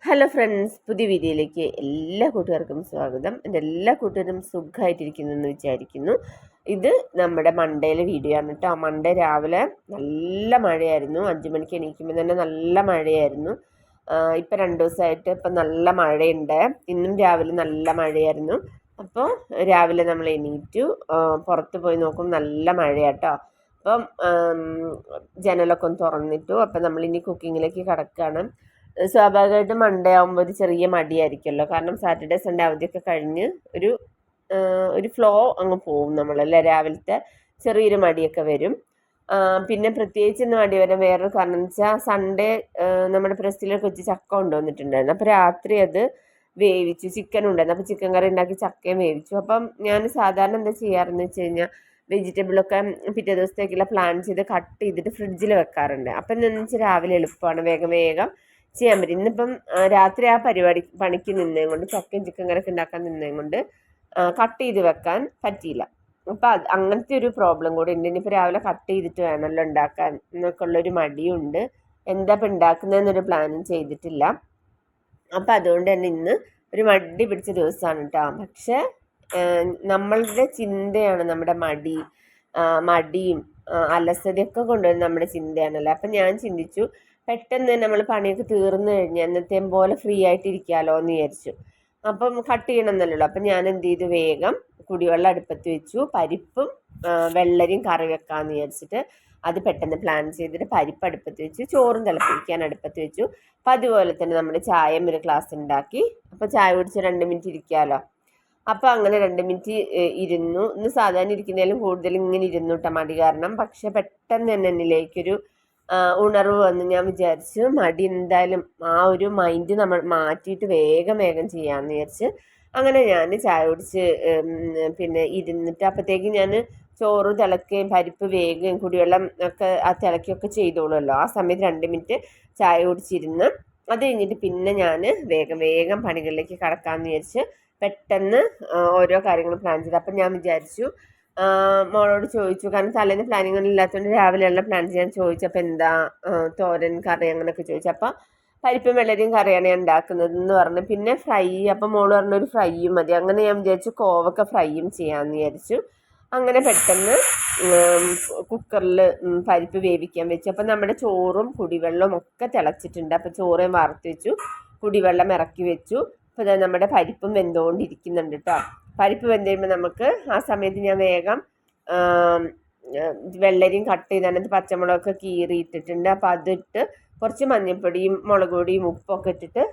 Hello friends, പുതിയ വീഡിയോയിലേക്ക് എല്ലാ കൂട്ടുകാർക്കും സ്വാഗതം. എൻ്റെ എല്ലാ കൂട്ടുകാരും സുഖമായിട്ടിരിക്കുന്നു എന്ന് വിചാരിക്കുന്നു. ഇത് നമ്മുടെ മൺഡേയിലെ വീഡിയോ ആണ് കേട്ടോ. മൺഡേ രാവിലെ നല്ല മഴയായിരുന്നു. 5 മണിക്ക് എണീക്കുമ്പോൾ തന്നെ നല്ല മഴയായിരുന്നു. ഇപ്പം 2 ദിവസമായിട്ട് ഇപ്പം നല്ല മഴയുണ്ട്. ഇന്നും രാവിലെ നല്ല മഴയായിരുന്നു. അപ്പോൾ രാവിലെ നമ്മൾ എണീറ്റു, പുറത്ത് പോയി നോക്കും, നല്ല മഴയാട്ടോ. അപ്പം ജനലൊക്കെ ഒന്ന് തുറന്നിട്ടു. അപ്പം നമ്മളിനി കുക്കിങ്ങിലേക്ക് കടക്കുകയാണ്. സ്വാഭാവികമായിട്ടും മൺഡേ ആകുമ്പോൾ ഒരു ചെറിയ മടിയായിരിക്കുമല്ലോ. കാരണം സാറ്റർഡേ സൺഡേ അവധിയൊക്കെ കഴിഞ്ഞ് ഒരു ഫ്ലോ അങ്ങ് പോവും നമ്മളല്ലേ. രാവിലത്തെ ചെറിയൊരു മടിയൊക്കെ വരും. പിന്നെ പ്രത്യേകിച്ച് ഇന്ന് മടി വരാൻ വേറൊരു കാരണം എന്ന് വെച്ചാൽ സൺഡേ നമ്മുടെ പ്രസ്സിലൊക്കെ വെച്ച് ചക്ക കൊണ്ടുവന്നിട്ടുണ്ടായിരുന്നു. അപ്പോൾ രാത്രി അത് വേവിച്ചു. ചിക്കൻ ഉണ്ടായിരുന്നു. അപ്പോൾ ചിക്കൻ കറി ഉണ്ടാക്കി ചക്കയും വേവിച്ചു. അപ്പം ഞാൻ സാധാരണ എന്താ ചെയ്യാറെന്ന് വെച്ച് കഴിഞ്ഞാൽ വെജിറ്റബിളൊക്കെ പിറ്റേ ദിവസത്തേക്കുള്ള പ്ലാൻ ചെയ്ത് കട്ട് ചെയ്തിട്ട് ഫ്രിഡ്ജിൽ വെക്കാറുണ്ട്. അപ്പം എന്താണെന്ന് വെച്ചാൽ രാവിലെ എളുപ്പമാണ്, വേഗം ചെയ്യാൻ പറ്റും. ഇന്നിപ്പം രാത്രി ആ പണിക്ക് നിന്നതും കൊണ്ട്, ചക്കയും ചിക്കൻ കറിയൊക്കെ ഉണ്ടാക്കാൻ നിന്നതും കൊണ്ട് കട്ട് ചെയ്ത് വെക്കാൻ പറ്റിയില്ല. അപ്പം അങ്ങനത്തെ ഒരു പ്രോബ്ലം കൂടി ഉണ്ട്. ഇനിയിപ്പോൾ രാവിലെ കട്ട് ചെയ്തിട്ട് വേണമല്ലോ ഉണ്ടാക്കാൻ എന്നൊക്കെ ഉള്ളൊരു മടിയുണ്ട്. എന്താ ഇപ്പം ഉണ്ടാക്കുന്നതെന്നൊരു പ്ലാനും ചെയ്തിട്ടില്ല. അപ്പം അതുകൊണ്ട് തന്നെ ഇന്ന് ഒരു മടി പിടിച്ച ദിവസമാണ് കേട്ടോ. പക്ഷേ നമ്മളുടെ ചിന്തയാണ് നമ്മുടെ മടിയും അലസതയൊക്കെ കൊണ്ടുവരുന്ന നമ്മുടെ ചിന്തയാണല്ലോ. അപ്പം ഞാൻ ചിന്തിച്ചു, പെട്ടെന്ന് നമ്മൾ പണിയൊക്കെ തീർന്നു കഴിഞ്ഞാൽ എന്നത്തെയും പോലെ ഫ്രീ ആയിട്ടിരിക്കാമല്ലോ എന്ന് വിചാരിച്ചു. അപ്പം കട്ട് ചെയ്യണമെന്നല്ലോ. അപ്പം ഞാൻ എന്ത് ചെയ്തു, വേഗം കുടിവെള്ളം അടുപ്പത്ത് വെച്ചു. പരിപ്പും വെള്ളരിയും കറി വെക്കാമെന്ന് വിചാരിച്ചിട്ട് അത് പെട്ടെന്ന് പ്ലാൻ ചെയ്തിട്ട് പരിപ്പ് അടുപ്പത്ത് വെച്ചു. ചോറും തിളപ്പിക്കാൻ അടുപ്പത്ത് വെച്ചു. അപ്പം അതുപോലെ തന്നെ നമ്മൾ ചായയും ഒരു ഗ്ലാസ് ഉണ്ടാക്കി. അപ്പോൾ ചായ കുടിച്ച് 2 മിനിറ്റ് ഇരിക്കാമല്ലോ. അപ്പോൾ അങ്ങനെ 2 മിനിറ്റ് ഇരുന്നു. ഇന്ന് സാധാരണ ഇരിക്കുന്നതിലും കൂടുതൽ ഇങ്ങനെ ഇരുന്നു കേട്ടോ, മടി കാരണം. പക്ഷെ പെട്ടെന്ന് തന്നെ എന്നിലേക്കൊരു ഉണർവ് വന്ന് ഞാൻ വിചാരിച്ചു, മടി എന്തായാലും ആ ഒരു മൈൻഡ് നമ്മൾ മാറ്റിയിട്ട് വേഗം ചെയ്യാമെന്ന് വിചാരിച്ച് അങ്ങനെ ഞാൻ ചായ കുടിച്ച് പിന്നെ ഇരുന്നിട്ട് അപ്പോഴത്തേക്കും ഞാൻ ചോറ് തിളക്കുകയും പരിപ്പ് വേഗം കുടിവെള്ളം ഒക്കെ ആ തിളക്കുകയൊക്കെ ചെയ്തോളുമല്ലോ. ആ സമയത്ത് 2 മിനിറ്റ് ചായ കുടിച്ചിരുന്ന് അത് കഴിഞ്ഞിട്ട് പിന്നെ ഞാൻ വേഗം പണികളിലേക്ക് കടക്കാമെന്ന് വിചാരിച്ച് പെട്ടെന്ന് ഓരോ കാര്യങ്ങൾ പ്ലാൻ ചെയ്തു. അപ്പം ഞാൻ വിചാരിച്ചു, മോളോട് ചോദിച്ചു, കാരണം തലേന്ന് പ്ലാനിങ് ഒന്നും ഇല്ലാത്തതുകൊണ്ട് രാവിലെയുള്ള പ്ലാൻ ചെയ്യാൻ ചോദിച്ചപ്പോൾ എന്താ തോരൻ കറി അങ്ങനെയൊക്കെ ചോദിച്ചു. അപ്പം പരിപ്പും വെള്ളരിയും കറിയാണ് ഞാൻ ഉണ്ടാക്കുന്നതെന്ന് പറഞ്ഞു. പിന്നെ ഫ്രൈ, അപ്പം മോള് പറഞ്ഞൊരു ഫ്രൈയും മതി. അങ്ങനെ ഞാൻ വിചാരിച്ചു കോവക്ക ഫ്രൈയും ചെയ്യാമെന്ന് വിചാരിച്ചു. അങ്ങനെ പെട്ടെന്ന് കുക്കറിൽ പരിപ്പ് വേവിക്കാൻ വെച്ചു. അപ്പം നമ്മുടെ ചോറും കുടിവെള്ളവും ഒക്കെ തിളച്ചിട്ടുണ്ട്. അപ്പം ചോറേയും വാർത്ത് വെച്ചു, കുടിവെള്ളം ഇറക്കി വെച്ചു. അപ്പോൾ നമ്മുടെ പരിപ്പും വെന്തുകൊണ്ടിരിക്കുന്നുണ്ട് കേട്ടോ. പരിപ്പ് വെന്ത് കഴിയുമ്പോൾ നമുക്ക് ആ സമയത്ത് ഞാൻ വേഗം വെള്ളരിയും കട്ട് ചെയ്ത് അതിനകത്ത് പച്ചമുളകൊക്കെ കീറിയിട്ടിട്ടുണ്ട്. അപ്പോൾ അതിട്ട് കുറച്ച് മഞ്ഞൾപ്പൊടിയും മുളക് പൊടിയും ഉപ്പൊക്കെ ഇട്ടിട്ട്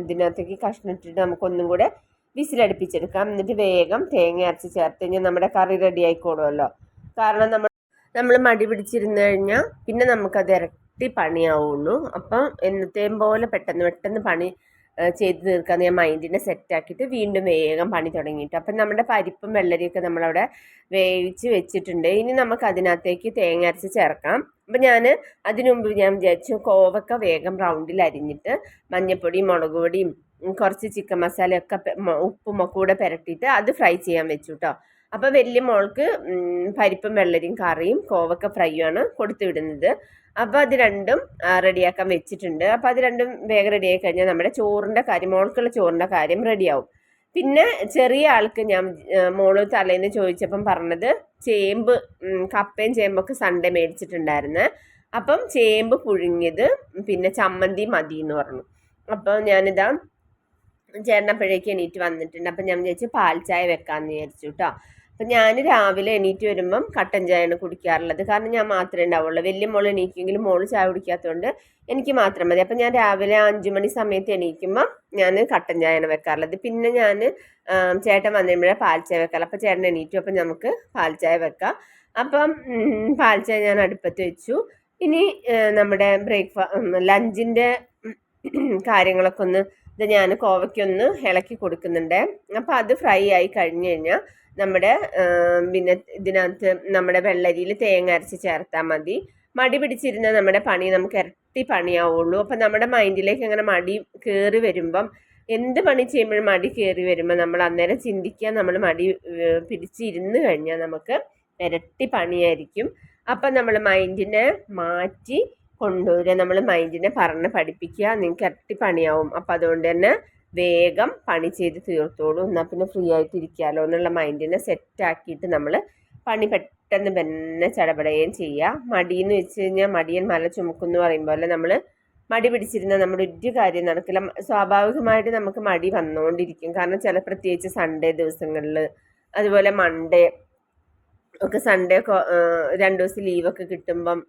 ഇതിനകത്തേക്ക് കഷ്ണം ഇട്ടിട്ട് നമുക്കൊന്നും കൂടെ വിസിലടുപ്പിച്ചെടുക്കാം. എന്നിട്ട് വേഗം തേങ്ങ അരച്ച് ചേർത്ത് കഴിഞ്ഞാൽ നമ്മുടെ കറി റെഡി ആയിക്കോളുമല്ലോ. കാരണം നമ്മൾ മടി പിടിച്ചിരുന്ന് കഴിഞ്ഞാൽ പിന്നെ നമുക്കത് ഇരട്ടി പണിയാവുള്ളൂ. അപ്പം എന്നത്തെയും പോലെ പെട്ടെന്ന് പണി ചെയ്ത് തീർക്കാന്ന് ഞാൻ മൈൻഡിനെ സെറ്റാക്കിയിട്ട് വീണ്ടും വേഗം പണി തുടങ്ങിയിട്ട്. അപ്പം നമ്മുടെ പരിപ്പും വെള്ളരിയൊക്കെ നമ്മളവിടെ വേവിച്ച് വെച്ചിട്ടുണ്ട്. ഇനി നമുക്ക് അതിനകത്തേക്ക് തേങ്ങ അരച്ച് ചേർക്കാം. അപ്പം അതിനു മുമ്പ് ഞാൻ വിചാരിച്ചു കോവക്ക വേഗം റൗണ്ടിൽ അരിഞ്ഞിട്ട് മഞ്ഞൾപ്പൊടിയും മുളക് പൊടിയും കുറച്ച് ചിക്കൻ മസാലയൊക്കെ ഉപ്പും ഒക്കെ കൂടെ പുരട്ടിയിട്ട് അത് ഫ്രൈ ചെയ്യാൻ വെച്ചു കേട്ടോ. അപ്പോൾ വലിയ മോൾക്ക് പരിപ്പും വെള്ളരിയും കറിയും കോവക്ക ഫ്രൈയുമാണ് കൊടുത്തു വിടുന്നത്. അപ്പോൾ അത് രണ്ടും റെഡിയാക്കാൻ വെച്ചിട്ടുണ്ട്. അപ്പോൾ അത് രണ്ടും വേഗം റെഡിയായി കഴിഞ്ഞാൽ നമ്മുടെ മോൾക്കുള്ള ചോറിൻ്റെ കാര്യം റെഡിയാവും. പിന്നെ ചെറിയ ആൾക്ക് ഞാൻ മോള് തലേന്ന് ചോദിച്ചപ്പം പറഞ്ഞത് കപ്പയും ചേമ്പൊക്കെ സൺഡേ മേടിച്ചിട്ടുണ്ടായിരുന്നു. അപ്പം ചേമ്പ് പുഴുങ്ങിയത് പിന്നെ ചമ്മന്തി മതി എന്ന് പറഞ്ഞു. അപ്പോൾ ഞാനിതാ ചേട്ടനപ്പോഴേക്ക് എണീറ്റ് വന്നിട്ടുണ്ട്. അപ്പം ഞാൻ വിചാരിച്ചു പാൽ ചായ വെക്കാമെന്ന് വിചാരിച്ചു കേട്ടോ. അപ്പം ഞാൻ രാവിലെ എണീറ്റ് വരുമ്പം കട്ടൻ ചായയാണ് കുടിക്കാറുള്ളത്. കാരണം ഞാൻ മാത്രമേ ഉണ്ടാവുള്ളൂ. വലിയ മോൾ എണീക്കുമെങ്കിലും മോള് ചായ കുടിക്കാത്തതുകൊണ്ട് എനിക്ക് മാത്രം മതി. അപ്പം ഞാൻ രാവിലെ 5 മണി സമയത്ത് എണീക്കുമ്പം ഞാൻ കട്ടൻ ചായയാണ് വെക്കാറുള്ളത്. പിന്നെ ഞാൻ ചേട്ടൻ വന്നിരുമ്പോഴേ പാൽ ചായ വെക്കാറുള്ളൂ. അപ്പം ചേട്ടൻ എണീറ്റു. അപ്പം നമുക്ക് പാൽ ചായ വെക്കാം. അപ്പം പാൽ ചായ ഞാൻ അടുപ്പത്ത് വെച്ചു. ഇനി നമ്മുടെ ലഞ്ചിൻ്റെ കാര്യങ്ങളൊക്കെ ഒന്ന് ഞാൻ കോവയ്ക്കൊന്ന് ഇളക്കി കൊടുക്കുന്നുണ്ട്. അപ്പം അത് ഫ്രൈ ആയി കഴിഞ്ഞ് കഴിഞ്ഞാൽ നമ്മുടെ പിന്നെ ഇതിനകത്ത് നമ്മുടെ വെള്ളരിയിൽ തേങ്ങ അരച്ച് ചേർത്താൽ മതി. മടി പിടിച്ചിരുന്ന നമ്മുടെ പണി നമുക്ക് ഇരട്ടി പണിയാവുള്ളൂ. അപ്പം നമ്മുടെ മൈൻഡിലേക്ക് അങ്ങനെ മടി കയറി വരുമ്പം, എന്ത് പണി ചെയ്യുമ്പോഴും മടി കയറി വരുമ്പോൾ നമ്മൾ അന്നേരം ചിന്തിക്കുക, നമ്മൾ മടി പിടിച്ചിരുന്ന് കഴിഞ്ഞാൽ നമുക്ക് ഇരട്ടി പണിയായിരിക്കും. അപ്പം നമ്മൾ മൈൻഡിനെ മാറ്റി കൊണ്ടുവരിക. നമ്മൾ മൈൻഡിനെ പറഞ്ഞ് പഠിപ്പിക്കുക. നിങ്ങൾക്ക് ഇരട്ടി പണിയാവും. അപ്പം അതുകൊണ്ട് തന്നെ വേഗം പണി ചെയ്ത് തീർത്തോളൂ. എന്നാൽ പിന്നെ ഫ്രീ ആയിട്ട് ഇരിക്കാമല്ലോ എന്നുള്ള മൈൻഡിനെ സെറ്റാക്കിയിട്ട് നമ്മൾ പണി പെട്ടെന്ന് തന്നെ ചടപടയും ചെയ്യുക. മടിയെന്ന് വെച്ച് കഴിഞ്ഞാൽ മടിയൻ മല ചുമക്കുന്നു പറയും പോലെ നമ്മൾ മടി പിടിച്ചിരുന്ന നമ്മുടെ ഒരു കാര്യം നടക്കില്ല. സ്വാഭാവികമായിട്ട് നമുക്ക് മടി വന്നുകൊണ്ടിരിക്കും. കാരണം ചില പ്രത്യേകിച്ച് സൺഡേ ദിവസങ്ങളിൽ, അതുപോലെ മൺഡേ ഒക്കെ, സൺഡേ ഒക്കെ 2 ദിവസം ലീവൊക്കെ കിട്ടുമ്പം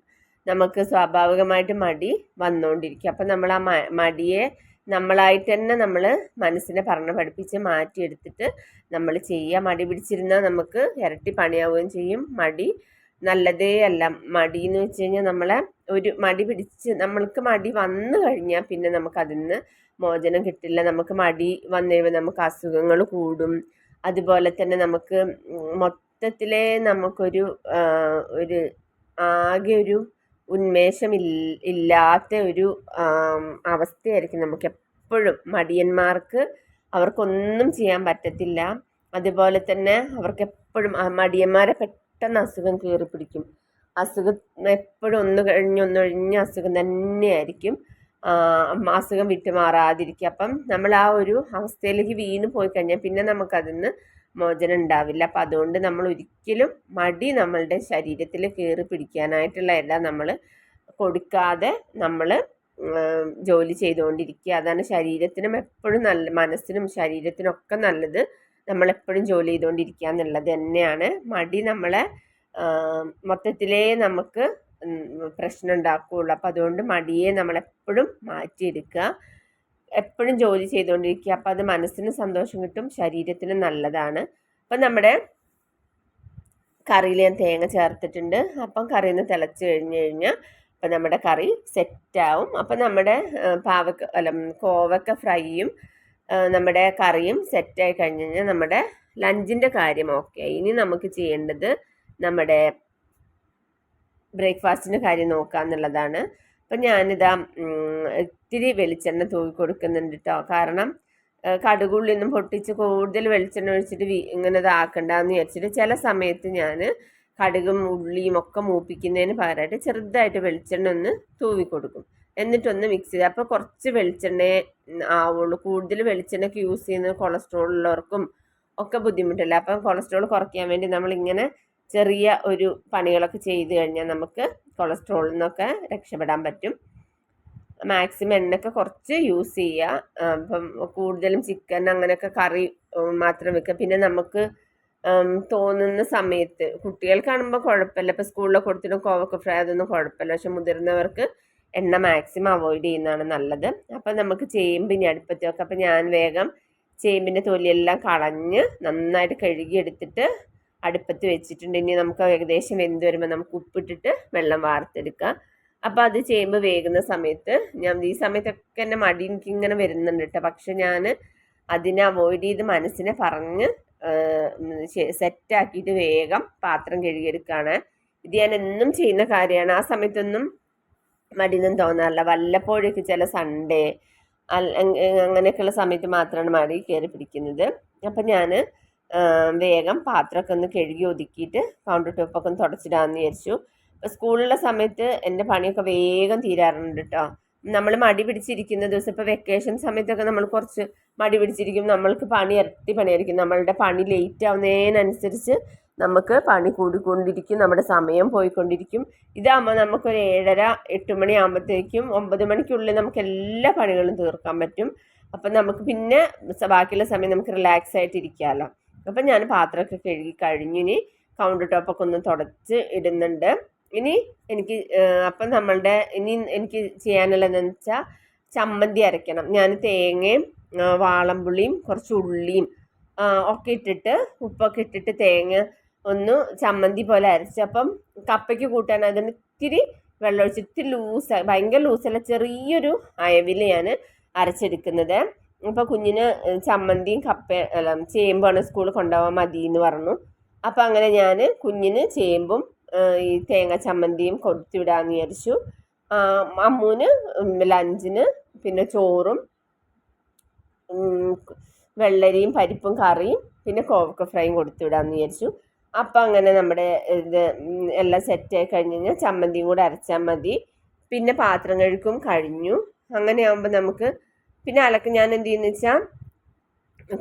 നമുക്ക് സ്വാഭാവികമായിട്ട് മടി വന്നുകൊണ്ടിരിക്കും. അപ്പം നമ്മൾ ആ മടിയെ നമ്മളായിട്ട് തന്നെ നമ്മൾ മനസ്സിനെ പറഞ്ഞ് പഠിപ്പിച്ച് മാറ്റിയെടുത്തിട്ട് നമ്മൾ ചെയ്യുക. മടി പിടിച്ചിരുന്നാൽ നമുക്ക് ഇരട്ടി പണിയാവുകയും ചെയ്യും. മടി നല്ലതേ അല്ല. മടി എന്ന് വെച്ച് കഴിഞ്ഞാൽ നമ്മളെ ഒരു മടി പിടിച്ച് നമ്മൾക്ക് മടി വന്നു കഴിഞ്ഞാൽ പിന്നെ നമുക്ക് അതിൽ നിന്ന് മോചനം കിട്ടില്ല. നമുക്ക് മടി വന്നു കഴിയുമ്പോൾ നമുക്ക് അസുഖങ്ങൾ കൂടും. അതുപോലെ തന്നെ നമുക്ക് മൊത്തത്തിലെ നമുക്കൊരു ഒരു ആകെ ഒരു ഉന്മേഷം ഇല്ലാത്ത ഒരു അവസ്ഥയായിരിക്കും നമുക്ക് എപ്പോഴും. മടിയന്മാർക്ക് അവർക്കൊന്നും ചെയ്യാൻ പറ്റത്തില്ല. അതുപോലെ തന്നെ അവർക്ക് എപ്പോഴും മടിയന്മാരെ പെട്ടെന്ന് അസുഖം കയറി പിടിക്കും. അസുഖം എപ്പോഴും ഒന്ന് കഴിഞ്ഞ് അസുഖം തന്നെയായിരിക്കും. അസുഖം വിട്ടുമാറാതിരിക്കുക. അപ്പം നമ്മൾ ആ ഒരു അവസ്ഥയിലേക്ക് വീണ് പോയി കഴിഞ്ഞാൽ പിന്നെ നമുക്കതിൽ നിന്ന് മോചനം ഉണ്ടാവില്ല. അപ്പം അതുകൊണ്ട് നമ്മൾ ഒരിക്കലും മടി നമ്മളുടെ ശരീരത്തിൽ കയറി പിടിക്കാനായിട്ടുള്ള എല്ലാം നമ്മൾ കൊടുക്കാതെ നമ്മൾ ജോലി ചെയ്തുകൊണ്ടിരിക്കുക. അതാണ് ശരീരത്തിനും എപ്പോഴും നല്ല, മനസ്സിനും ശരീരത്തിനും ഒക്കെ നല്ലത്. നമ്മളെപ്പോഴും ജോലി ചെയ്തുകൊണ്ടിരിക്കുക എന്നുള്ളത് തന്നെയാണ്. മടി നമ്മളെ മൊത്തത്തിലേ നമുക്ക് പ്രശ്നം ഉണ്ടാക്കുകയുള്ളൂ. അപ്പം അതുകൊണ്ട് മടിയെ നമ്മളെപ്പോഴും മാറ്റിയെടുക്കുക. എപ്പോഴും ജോലി ചെയ്തുകൊണ്ടിരിക്കുക. അപ്പം അത് മനസ്സിന് സന്തോഷം കിട്ടും, ശരീരത്തിന് നല്ലതാണ്. അപ്പം നമ്മുടെ കറിയിൽ ഞാൻ തേങ്ങ ചേർത്തിട്ടുണ്ട്. അപ്പം കറിയിൽ നിന്ന് തിളച്ച് കഴിഞ്ഞാൽ അപ്പം നമ്മുടെ കറി സെറ്റാവും. അപ്പം നമ്മുടെ കോവക്ക ഫ്രൈയും നമ്മുടെ കറിയും സെറ്റായി കഴിഞ്ഞ് കഴിഞ്ഞാൽ നമ്മുടെ ലഞ്ചിൻ്റെ കാര്യം ഓക്കെ. ഇനി നമുക്ക് ചെയ്യേണ്ടത് നമ്മുടെ ബ്രേക്ക്ഫാസ്റ്റിൻ്റെ കാര്യം നോക്കുക എന്നുള്ളതാണ്. അപ്പം ഞാനിതാ ഇത്തിരി വെളിച്ചെണ്ണ തൂക്കി കൊടുക്കുന്നുണ്ട് കേട്ടോ. കാരണം കടുകുള്ളിയൊന്നും പൊട്ടിച്ച് കൂടുതൽ വെളിച്ചെണ്ണ ഒഴിച്ചിട്ട് ഇങ്ങനെ ഇതാക്കണ്ടെന്ന് വിചാരിച്ചിട്ട് ചില സമയത്ത് ഞാൻ കടുകും ഉള്ളിയും ഒക്കെ മൂപ്പിക്കുന്നതിന് പകരമായിട്ട് ചെറുതായിട്ട് വെളിച്ചെണ്ണ ഒന്ന് തൂവി കൊടുക്കും. എന്നിട്ടൊന്ന് മിക്സ് ചെയ്ത്, അപ്പോൾ കുറച്ച് വെളിച്ചെണ്ണയെ ആവുള്ളൂ. കൂടുതൽ വെളിച്ചെണ്ണയ്ക്ക് യൂസ് ചെയ്യുന്നത് കൊളസ്ട്രോൾ ഉള്ളവർക്കും ഒക്കെ ബുദ്ധിമുട്ടില്ല. അപ്പം കൊളസ്ട്രോൾ കുറയ്ക്കാൻ വേണ്ടി നമ്മളിങ്ങനെ ചെറിയ ഒരു പണികളൊക്കെ ചെയ്ത് കഴിഞ്ഞാൽ നമുക്ക് കൊളസ്ട്രോളിൽ നിന്നൊക്കെ രക്ഷപ്പെടാൻ പറ്റും. മാക്സിമം എണ്ണയൊക്കെ കുറച്ച് യൂസ് ചെയ്യുക. ഇപ്പം കൂടുതലും ചിക്കൻ അങ്ങനെയൊക്കെ കറി മാത്രം വെക്കുക. പിന്നെ നമുക്ക് തോന്നുന്ന സമയത്ത് കുട്ടികൾക്കാണുമ്പോൾ കുഴപ്പമില്ല. ഇപ്പോൾ സ്കൂളിലൊക്കെ കൊടുത്തിട്ട് കോവക്ക ഫ്രൈ അതൊന്നും കുഴപ്പമില്ല. പക്ഷെ മുതിർന്നവർക്ക് എണ്ണ മാക്സിമം അവോയ്ഡ് ചെയ്യുന്നതാണ് നല്ലത്. അപ്പം നമുക്ക് ചേമ്പ് ഇനി അടുപ്പത്ത് വെക്കാം. അപ്പം ഞാൻ വേഗം ചേമ്പിൻ്റെ തൊലിയെല്ലാം കളഞ്ഞ് നന്നായിട്ട് കഴുകിയെടുത്തിട്ട് അടുപ്പത്ത് വെച്ചിട്ടുണ്ട്. ഇനി നമുക്ക് ഏകദേശം വെന്ത് വരുമ്പോൾ നമുക്ക് ഉപ്പിട്ടിട്ട് വെള്ളം വാർത്തെടുക്കാം. അപ്പോൾ അത് ചേമ്പ് വേകുന്ന സമയത്ത് ഈ സമയത്തൊക്കെ എൻ്റെ മടി എനിക്കിങ്ങനെ വരുന്നുണ്ട് കേട്ടോ. പക്ഷെ ഞാൻ അതിനെ അവോയ്ഡ് ചെയ്ത് മനസ്സിനെ പറഞ്ഞ് സെറ്റാക്കിയിട്ട് വേഗം പാത്രം കഴുകിയെടുക്കുകയാണ്. ഇത് ഞാൻ എന്നും ചെയ്യുന്ന കാര്യമാണ്. ആ സമയത്തൊന്നും മടിയൊന്നും തോന്നാറില്ല. വല്ലപ്പോഴേക്ക് ചില സൺഡേ അങ്ങനെയൊക്കെയുള്ള സമയത്ത് മാത്രമാണ് മടി കയറി പിടിക്കുന്നത്. അപ്പം ഞാൻ വേഗം പാത്രമൊക്കെ ഒന്ന് കഴുകി ഒതുക്കിയിട്ട് കൗണ്ടർ ടോപ്പൊക്കെ ഒന്ന് തുടച്ചിടാമെന്ന് വിചാരിച്ചു. അപ്പോൾ സ്കൂളിലുള്ള സമയത്ത് എൻ്റെ പണിയൊക്കെ വേഗം തീരാറുണ്ട് കേട്ടോ. നമ്മൾ മടി പിടിച്ചിരിക്കുന്ന ദിവസം, ഇപ്പോൾ വെക്കേഷൻ സമയത്തൊക്കെ നമ്മൾ കുറച്ച് മടി പിടിച്ചിരിക്കും, നമ്മൾക്ക് പണി ഇരട്ടി പണിയായിരിക്കും. നമ്മളുടെ പണി ലേറ്റ് ആവുന്നതിനനുസരിച്ച് നമുക്ക് പണി കൂടിക്കൊണ്ടിരിക്കും, നമ്മുടെ സമയം പോയിക്കൊണ്ടിരിക്കും. ഇതാകുമ്പോൾ നമുക്കൊരു 7:30-8 മണി ആകുമ്പോഴത്തേക്കും 9 മണിക്കുള്ളിൽ നമുക്ക് എല്ലാ പണികളും തീർക്കാൻ പറ്റും. അപ്പം നമുക്ക് പിന്നെ ബാക്കിയുള്ള സമയം നമുക്ക് റിലാക്സ് ആയിട്ട് ഇരിക്കാമല്ലോ. അപ്പം ഞാൻ പാത്രമൊക്കെ കഴുകി കഴിഞ്ഞു. ഇനി കൗണ്ടർ ടോപ്പൊക്കെ ഒന്ന് തുടച്ച് ഇടുന്നുണ്ട്. ഇനി എനിക്ക് എനിക്ക് ചെയ്യാനുള്ളതെന്ന് വെച്ചാൽ ചമ്മന്തി അരയ്ക്കണം. ഞാൻ തേങ്ങയും വാളംപുളിയും കുറച്ച് ഉള്ളിയും ഒക്കെ ഇട്ടിട്ട് ഉപ്പൊക്കെ ഇട്ടിട്ട് തേങ്ങ ഒന്ന് ചമ്മന്തി പോലെ അരച്ച്, അപ്പം കപ്പയ്ക്ക് കൂട്ടാൻ അതിന് ഇത്തിരി വെള്ളം ഒഴിച്ചിട്ട് ഇത്തിരി ഭയങ്കര ലൂസല്ല, ചെറിയൊരു അയവിൽ ഞാൻ അരച്ചെടുക്കുന്നത്. അപ്പോൾ കുഞ്ഞിന് ചമ്മന്തിയും ചേമ്പാണ് സ്കൂളിൽ കൊണ്ടുപോകാൻ മതി എന്ന് പറഞ്ഞു. അപ്പം അങ്ങനെ ഞാൻ കുഞ്ഞിന് ചേമ്പും ഈ തേങ്ങ ചമ്മന്തിയും കൊടുത്തുവിടാമെന്ന് വിചാരിച്ചു. അമ്മൂന് ലഞ്ചിന് പിന്നെ ചോറും വെള്ളരിയും പരിപ്പും കറിയും പിന്നെ കോവക്ക ഫ്രൈയും കൊടുത്തുവിടാമെന്ന് വിചാരിച്ചു. അപ്പം അങ്ങനെ നമ്മുടെ ഇത് എല്ലാം സെറ്റായി കഴിഞ്ഞ് കഴിഞ്ഞാൽ ചമ്മന്തിയും കൂടെ അരച്ചാൽ മതി. പിന്നെ പാത്രം കഴുക്കും കഴിഞ്ഞു. അങ്ങനെയാകുമ്പോൾ നമുക്ക് പിന്നെ ഞാൻ എന്ത് ചെയ്യുന്നത് വെച്ചാൽ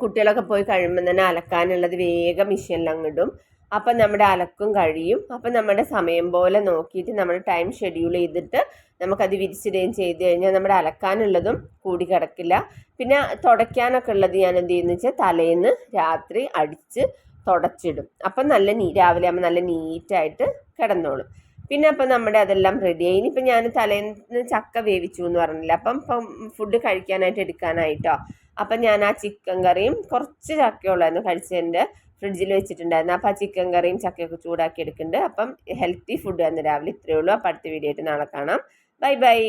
കുട്ടികളൊക്കെ പോയി കഴിയുമ്പോൾ തന്നെ അലക്കാനുള്ളത് വേഗം മെഷീനിൽ അങ്ങിടും. അപ്പം നമ്മുടെ അലക്കും കഴിയും. അപ്പം നമ്മുടെ സമയം പോലെ നോക്കിയിട്ട് നമ്മുടെ ടൈം ഷെഡ്യൂൾ ചെയ്തിട്ട് നമുക്കത് വിരിച്ചിടുകയും ചെയ്ത് കഴിഞ്ഞാൽ നമ്മുടെ അലക്കാനുള്ളതും കൂടി കിടക്കില്ല. പിന്നെ തുടയ്ക്കാനൊക്കെ ഉള്ളത് ഞാൻ എന്ത് ചെയ്യുന്നത് വെച്ചാൽ തലേന്ന് രാത്രി അടിച്ച് തുടച്ചിടും. അപ്പം രാവിലെ ആകുമ്പോൾ നല്ല നീറ്റായിട്ട് കിടന്നോളും. പിന്നെ അപ്പം നമ്മുടെ അതെല്ലാം റെഡിയായി. ഇനിയിപ്പം ഞാൻ തലേന്ന് ചക്ക വേവിച്ചു എന്ന് പറഞ്ഞില്ല. അപ്പം ഫുഡ് കഴിക്കാനായിട്ട് എടുക്കാനായിട്ടോ. അപ്പം ഞാൻ ആ ചിക്കൻ കറിയും കുറച്ച് ചക്കയുള്ളായിരുന്നു കഴിച്ചതിൻ്റെ ഫ്രിഡ്ജിൽ വെച്ചിട്ടുണ്ടായിരുന്നു. അപ്പം ആ ചിക്കൻ കറിയും ചക്കയൊക്കെ ചൂടാക്കി എടുക്കുന്നുണ്ട്. അപ്പം ഹെൽത്തി ഫുഡ് ആയിരുന്നു രാവിലെ. ഇത്രയേ ഉള്ളൂ. അപ്പം അടുത്ത വീഡിയോ ആയിട്ട് നാളെ കാണാം. Bye bye.